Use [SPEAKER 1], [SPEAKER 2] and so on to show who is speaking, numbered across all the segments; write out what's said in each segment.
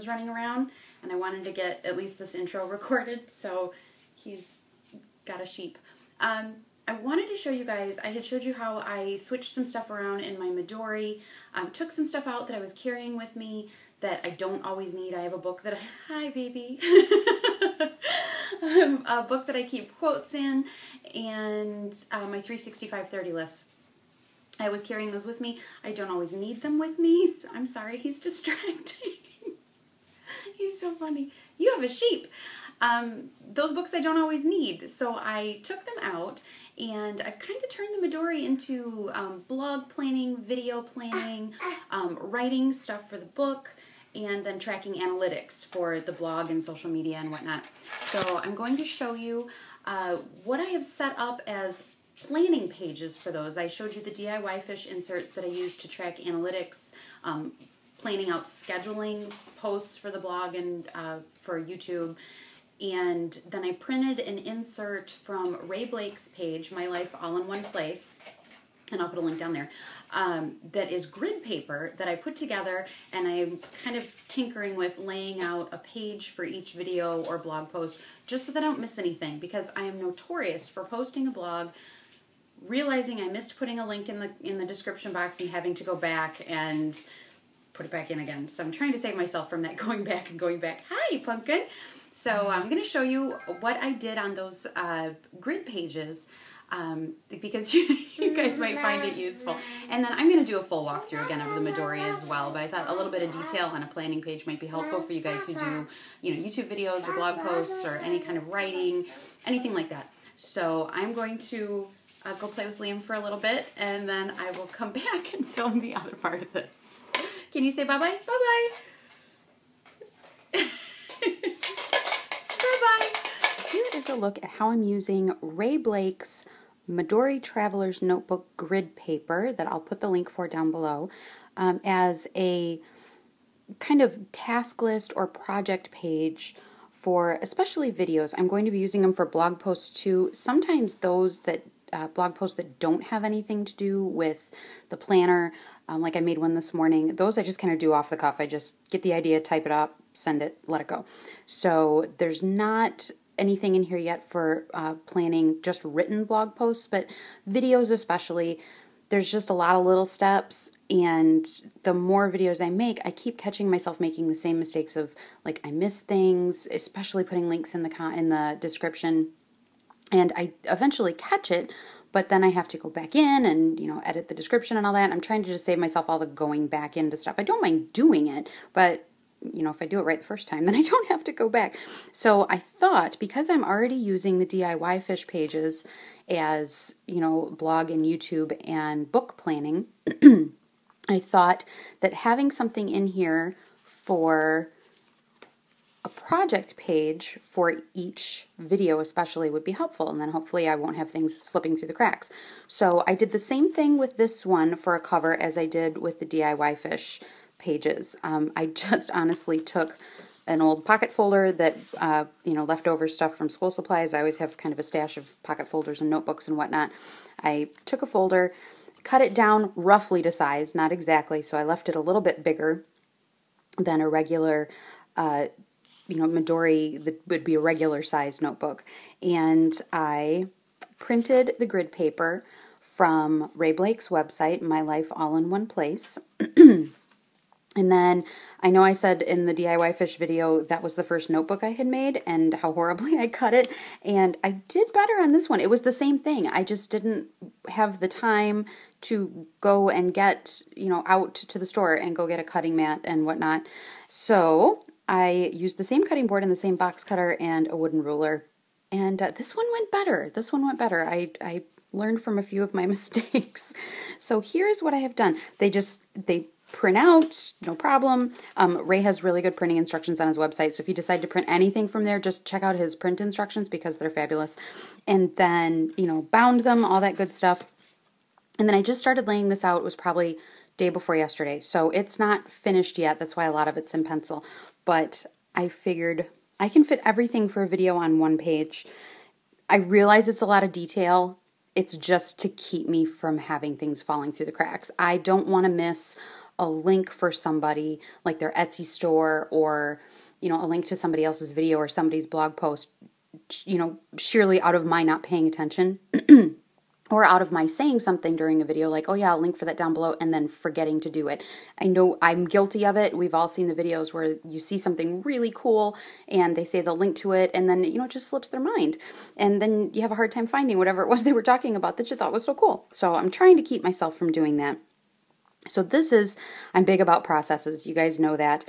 [SPEAKER 1] was running around, and I wanted to get at least this intro recorded, so he's got a sheep. I wanted to show you guys, I had showed you how I switched some stuff around in my Midori, took some stuff out that I was carrying with me that I don't always need. I have a book that hi baby, a book that I keep quotes in, and my 365/30 lists. I was carrying those with me. I don't always need them with me, so I'm sorry, he's distracting. He's so funny. You have a sheep. Those books I don't always need, so I took them out, and I've kind of turned the Midori into blog planning, video planning, writing stuff for the book, and then tracking analytics for the blog and social media and whatnot. So I'm going to show you what I have set up as planning pages for those. I showed you the DIY fish inserts that I use to track analytics, planning out scheduling posts for the blog and for YouTube. And then I printed an insert from Ray Blake's page, My Life All in One Place, and I'll put a link down there, that is grid paper that I put together, and I'm kind of tinkering with laying out a page for each video or blog post just so that I don't miss anything, because I am notorious for posting a blog, realizing I missed putting a link in the description box and having to go back and put it back in again. So I'm trying to save myself from that going back and going back. Hi, Pumpkin! So I'm going to show you what I did on those grid pages, because you guys might find it useful. And then I'm going to do a full walkthrough again of the Midori as well, but I thought a little bit of detail on a planning page might be helpful for you guys who do, YouTube videos or blog posts or any kind of writing, anything like that. So I'm going to go play with Liam for a little bit, and then I will come back and film the other part of this. Can you say bye-bye? Bye-bye! Here is a look at how I'm using Ray Blake's Midori Traveler's Notebook grid paper that I'll put the link for down below as a kind of task list or project page for especially videos. I'm going to be using them for blog posts too. Sometimes those that blog posts that don't have anything to do with the planner, like I made one this morning, those I just kind of do off the cuff. I just get the idea, type it up, send it, let it go. So there's not anything in here yet for planning just written blog posts, but videos especially, there's just a lot of little steps, and the more videos I make, I keep catching myself making the same mistakes of, like, I miss things, especially putting links in the description, and I eventually catch it, but then I have to go back in and, edit the description and all that. I'm trying to just save myself all the going back into stuff. I don't mind doing it, but if I do it right the first time, then I don't have to go back. So I thought, because I'm already using the DIY fish pages as, blog and YouTube and book planning, I thought that having something in here for a project page for each video especially would be helpful, and then hopefully I won't have things slipping through the cracks. So I did the same thing with this one for a cover as I did with the DIY fish pages. I just honestly took an old pocket folder that, leftover stuff from school supplies. I always have kind of a stash of pocket folders and notebooks and whatnot. I took a folder, cut it down roughly to size, not exactly, so I left it a little bit bigger than a regular, Midori that would be a regular size notebook. And I printed the grid paper from Ray Blake's website, My Life All in One Place. And then, I know I said in the DIY fish video that was the first notebook I had made and how horribly I cut it, and I did better on this one. It was the same thing. I just didn't have the time to go and get, out to the store and go get a cutting mat and whatnot. So I used the same cutting board and the same box cutter and a wooden ruler, and this one went better. This one went better. I learned from a few of my mistakes. So here's what I have done. They print out, no problem. Ray has really good printing instructions on his website, so if you decide to print anything from there, just check out his print instructions because they're fabulous. And then, bound them, all that good stuff. And then I just started laying this out. It was probably day before yesterday, so it's not finished yet. That's why a lot of it's in pencil. But I figured I can fit everything for a video on one page. I realize it's a lot of detail. It's just to keep me from having things falling through the cracks. I don't want to miss a link for somebody, like their Etsy store, or, you know, a link to somebody else's video or somebody's blog post, you know, surely out of my not paying attention or out of my saying something during a video like, oh yeah, I'll link for that down below, and then forgetting to do it. I know I'm guilty of it. We've all seen the videos where you see something really cool and they say they'll link to it, and then, you know, it just slips their mind. And then you have a hard time finding whatever it was they were talking about that you thought was so cool. So I'm trying to keep myself from doing that. So I'm big about processes. You guys know that.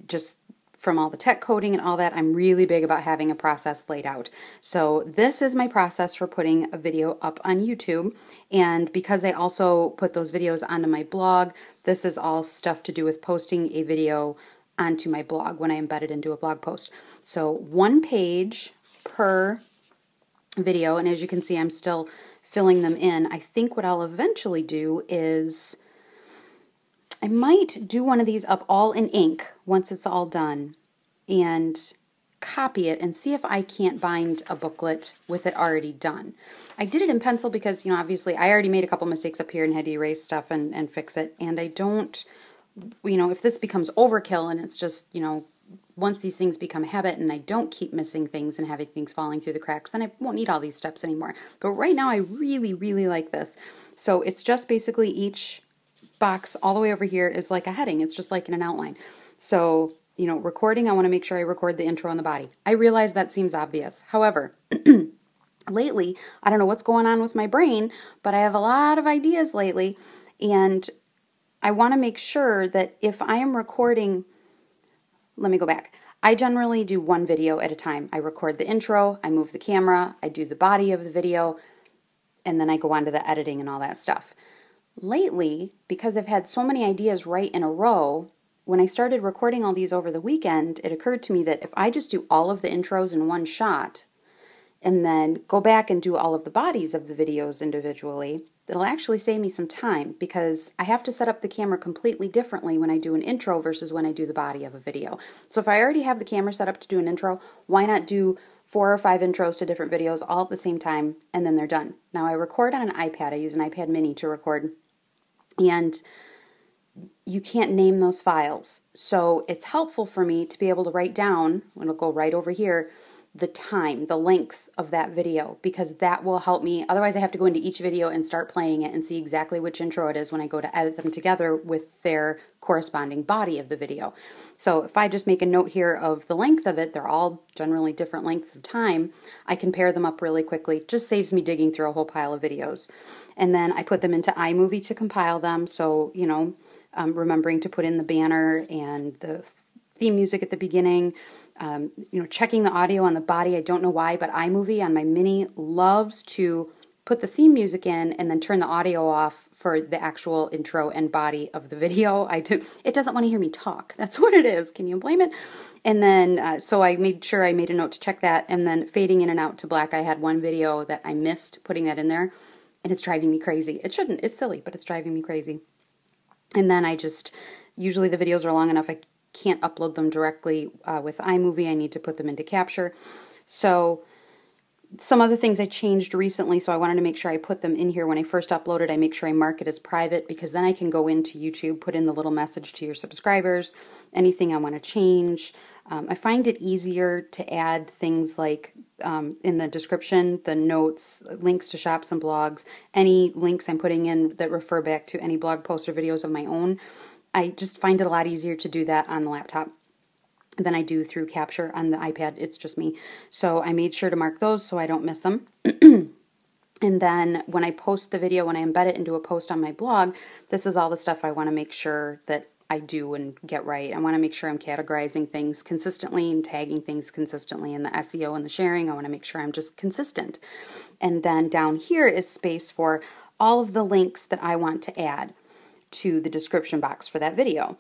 [SPEAKER 1] Just from all the tech coding and all that, I'm really big about having a process laid out. So this is my process for putting a video up on YouTube. And because I also put those videos onto my blog, this is all stuff to do with posting a video onto my blog when I embed it into a blog post. So 1 page per video. And as you can see, I'm still filling them in. I think what I'll eventually do is I might do one of these up all in ink once it's all done and copy it and see if I can't bind a booklet with it already done. I did it in pencil because, you know, obviously I already made a couple mistakes up here and had to erase stuff and fix it. And I don't, you know, if this becomes overkill and it's just, you know, once these things become a habit and I don't keep missing things and having things falling through the cracks, then I won't need all these steps anymore. But right now I really, really like this. So it's just basically each box all the way over here is like a heading. It's just like in an outline. So, you know, recording, I want to make sure I record the intro and the body. I realize that seems obvious. However, lately, I don't know what's going on with my brain, but I have a lot of ideas lately, and I want to make sure that if I am recording, let me go back. I generally do 1 video at a time. I record the intro, I move the camera, I do the body of the video, and then I go on to the editing and all that stuff. Lately, because I've had so many ideas right in a row, when I started recording all these over the weekend, it occurred to me that if I just do all of the intros in one shot and then go back and do all of the bodies of the videos individually, it'll actually save me some time because I have to set up the camera completely differently when I do an intro versus when I do the body of a video. So if I already have the camera set up to do an intro, why not do 4 or 5 intros to different videos all at the same time, and then they're done. Now I record on an iPad. I use an iPad mini to record. And you can't name those files. So it's helpful for me to be able to write down, it'll go right over here, the time, the length of that video, because that will help me. Otherwise I have to go into each video and start playing it and see exactly which intro it is when I go to edit them together with their corresponding body of the video. So if I just make a note here of the length of it, they're all generally different lengths of time, I can pair them up really quickly. It just saves me digging through a whole pile of videos. And then I put them into iMovie to compile them. So, you know, remembering to put in the banner and the theme music at the beginning, you know, checking the audio on the body. I don't know why, but iMovie on my Mini loves to put the theme music in and then turn the audio off for the actual intro and body of the video. It doesn't want to hear me talk. That's what it is. Can you blame it? And then, so I made sure I made a note to check that, and then fading in and out to black. I had one video that I missed putting that in there, and it's driving me crazy. It shouldn't. It's silly, but it's driving me crazy. And then usually the videos are long enough, I can't upload them directly with iMovie. I need to put them into Capture. So some other things I changed recently, so I wanted to make sure I put them in here. When I first uploaded, I make sure I mark it as private, because then I can go into YouTube, put in the little message to your subscribers, anything I want to change. I find it easier to add things like in the description, the notes, links to shops and blogs, any links I'm putting in that refer back to any blog posts or videos of my own. I just find it a lot easier to do that on the laptop than I do through Capture on the iPad. It's just me. So I made sure to mark those so I don't miss them. And then when I post the video, when I embed it into a post on my blog, this is all the stuff I want to make sure that I do and get right. I want to make sure I'm categorizing things consistently and tagging things consistently in the SEO and the sharing. I want to make sure I'm just consistent. And then down here is space for all of the links that I want to add to the description box for that video.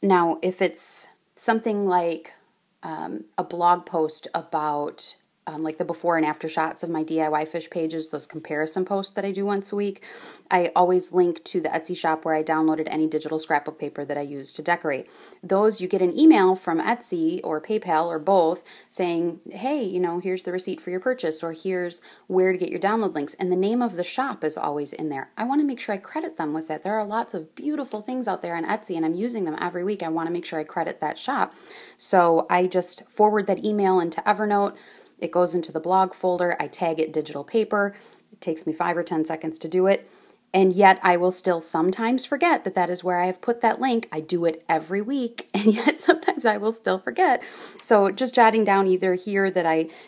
[SPEAKER 1] Now, if it's something like a blog post about like the before and after shots of my DIY fish pages, those comparison posts that I do once a week, I always link to the Etsy shop where I downloaded any digital scrapbook paper that I use to decorate. Those, you get an email from Etsy or PayPal or both saying, hey, you know, here's the receipt for your purchase, or here's where to get your download links. And the name of the shop is always in there. I want to make sure I credit them with that. There are lots of beautiful things out there on Etsy, and I'm using them every week. I want to make sure I credit that shop. So I just forward that email into Evernote. It goes into the blog folder. I tag it digital paper. It takes me 5 or 10 seconds to do it. And yet I will still sometimes forget that that is where I have put that link. I do it every week, and yet sometimes I will still forget. So just jotting down either here that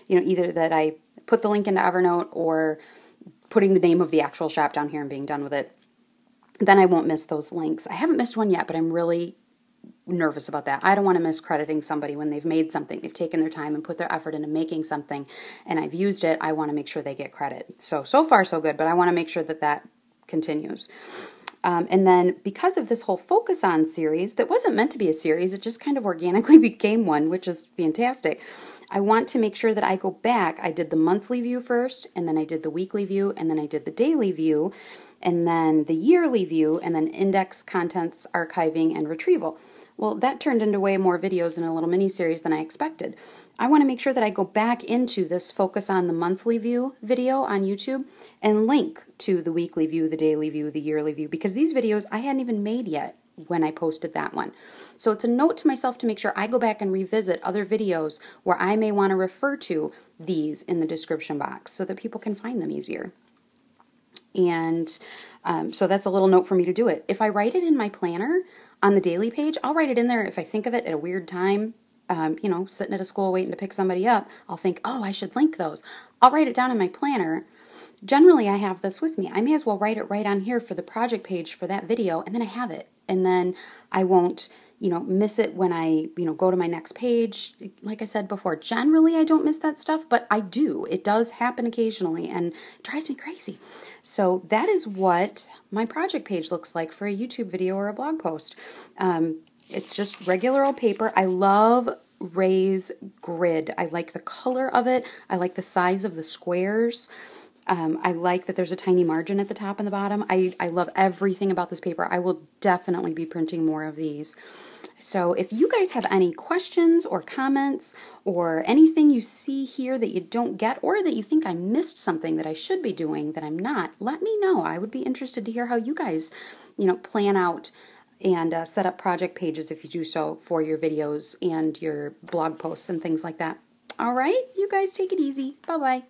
[SPEAKER 1] either that I put the link into Evernote, or putting the name of the actual shop down here and being done with it. Then I won't miss those links. I haven't missed one yet, but I'm really nervous about that. I don't want to miss crediting somebody when they've made something. They've taken their time and put their effort into making something, and I've used it. I want to make sure they get credit. So far so good, but I want to make sure that that continues. And then because of this whole Focus On series, that wasn't meant to be a series, it just kind of organically became one, which is fantastic. I want to make sure that I go back. I did the monthly view first, and then I did the weekly view, and then I did the daily view, and then the yearly view, and then index, contents, archiving, and retrieval. Well, that turned into way more videos in a little mini-series than I expected. I want to make sure that I go back into this Focus On the monthly view video on YouTube and link to the weekly view, the daily view, the yearly view, because these videos I hadn't even made yet when I posted that one. So it's a note to myself to make sure I go back and revisit other videos where I may want to refer to these in the description box so that people can find them easier. And so that's a little note for me to do it. If I write it in my planner on the daily page, I'll write it in there if I think of it at a weird time. Sitting at a school waiting to pick somebody up, I'll think, oh, I should link those. I'll write it down in my planner. Generally, I have this with me. I may as well write it right on here for the project page for that video, and then I have it. And then I won't, miss it when I, go to my next page. Like I said before, generally I don't miss that stuff, but I do. It does happen occasionally, and it drives me crazy. So that is what my project page looks like for a YouTube video or a blog post. It's just regular old paper. I love Ray's grid. I like the color of it. I like the size of the squares. I like that there's a tiny margin at the top and the bottom. I love everything about this paper. I will definitely be printing more of these. So if you guys have any questions or comments or anything you see here that you don't get, or that you think I missed something that I should be doing that I'm not, let me know. I would be interested to hear how you guys, plan out and set up project pages if you do so for your videos and your blog posts and things like that. All right, you guys take it easy. Bye-bye.